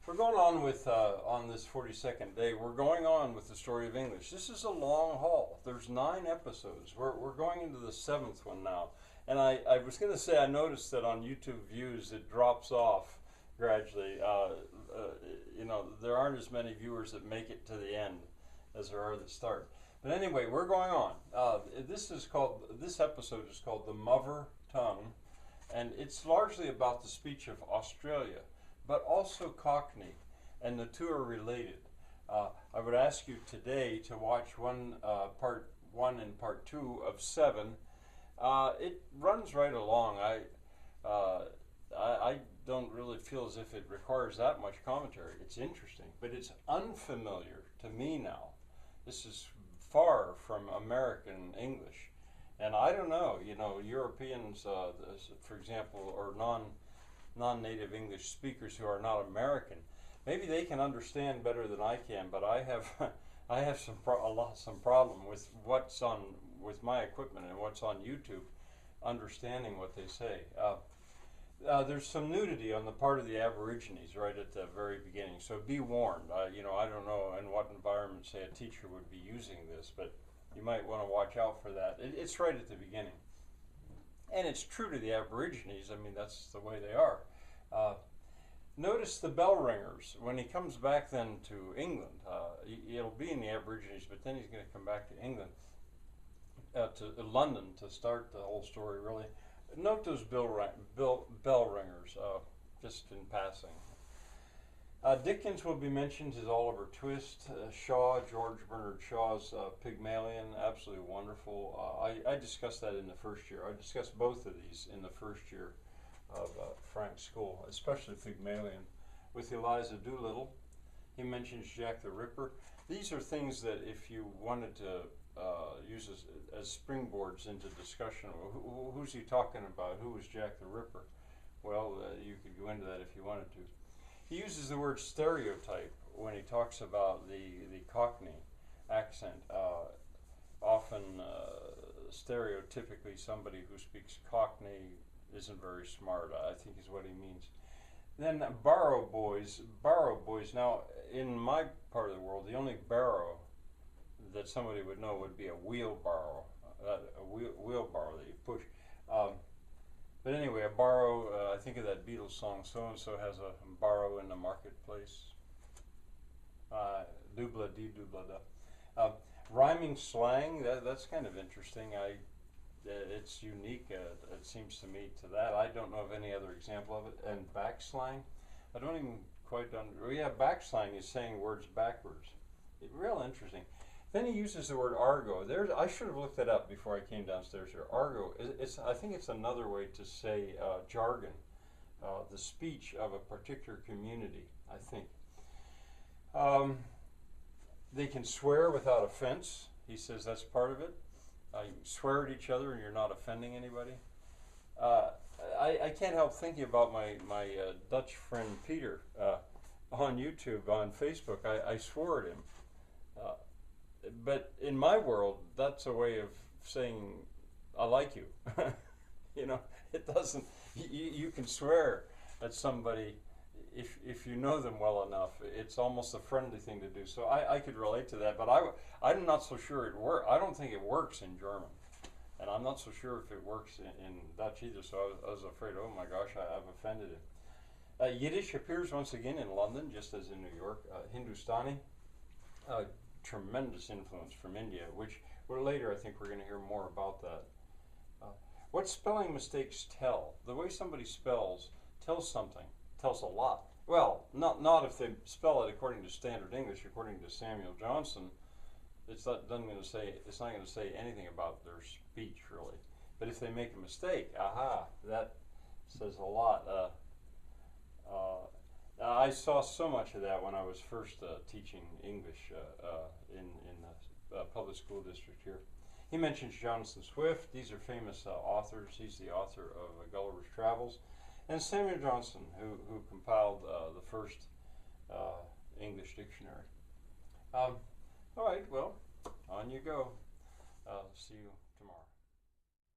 We're going on with, on this 42nd day, we're going on with the story of English. This is a long haul. There's 9 episodes. We're going into the 7th one now. And I was going to say, I noticed that on YouTube views it drops off gradually. You know, there aren't as many viewers that make it to the end as there are that start. But anyway, we're going on. This episode is called The Muvver Tongue, and it's largely about the speech of Australia, but also Cockney, and the two are related. I would ask you today to watch part 1 and part 2 of 7. It runs right along. I don't really feel as if it requires that much commentary. It's interesting, but it's unfamiliar to me now. This is far from American English. And I don't know, you know, Europeans, for example, or non-native English speakers who are not American, maybe they can understand better than I can, but I have some problem with with my equipment and what's on YouTube, understanding what they say. There's some nudity on the part of the Aborigines right at the very beginning, so be warned. You know, I don't know in what environment, say, a teacher would be using this, but you might want to watch out for that. It's right at the beginning. And it's true to the Aborigines. I mean, that's the way they are. Notice the bell ringers. When he comes back then to England, it'll be in the Aborigines, but then he's going to come back to England, to London to start the whole story, really. Note those bell ringers, just in passing. Dickens will be mentioned as Oliver Twist. Shaw, George Bernard Shaw's Pygmalion, absolutely wonderful. I discussed that in the first year. I discussed both of these in the first year of Frank's school, especially Pygmalion. With Eliza Doolittle, he mentions Jack the Ripper. These are things that if you wanted to use as springboards into discussion, who's he talking about? Who was Jack the Ripper? Well, you could go into that if you wanted to. He uses the word stereotype when he talks about the Cockney accent. Often, stereotypically, somebody who speaks Cockney isn't very smart, I think is what he means. Then barrow boys. Now, in my part of the world, the only barrow that somebody would know would be a wheelbarrow, wheelbarrow that you push. But anyway, a barrow, I think of that Beatles song, so-and-so has a barrow in the marketplace. Doobla-dee, doobla-da. Rhyming slang, that's kind of interesting. It's unique, it seems to me, to that. I don't know of any other example of it. And backslang, I don't even quite backslang is saying words backwards. Real interesting. Then he uses the word argot. I should have looked that up before I came downstairs here. Argot, I think it's another way to say jargon, the speech of a particular community, I think. They can swear without offense. He says that's part of it. You swear at each other and you're not offending anybody. I can't help thinking about my Dutch friend Peter on YouTube, on Facebook. I swore at him. But in my world, that's a way of saying, I like you. You know, it doesn't, you can swear at somebody if you know them well enough. It's almost a friendly thing to do. So I could relate to that, but I'm not so sure it works. I don't think it works in German. And I'm not so sure if it works in Dutch either, so I was afraid, oh my gosh, I've offended him. Yiddish appears once again in London, just as in New York. Hindustani. Tremendous influence from India, which later I think we're going to hear more about that. What spelling mistakes tell? The way somebody spells tells something, tells a lot. Well, not if they spell it according to standard English, according to Samuel Johnson. It's not going to say anything about their speech, really. But if they make a mistake, aha, that says a lot. I saw so much of that when I was first teaching English in the public school district here. He mentions Jonathan Swift. These are famous authors. He's the author of Gulliver's Travels. And Samuel Johnson, who compiled the first English dictionary. All right, well, on you go. See you tomorrow.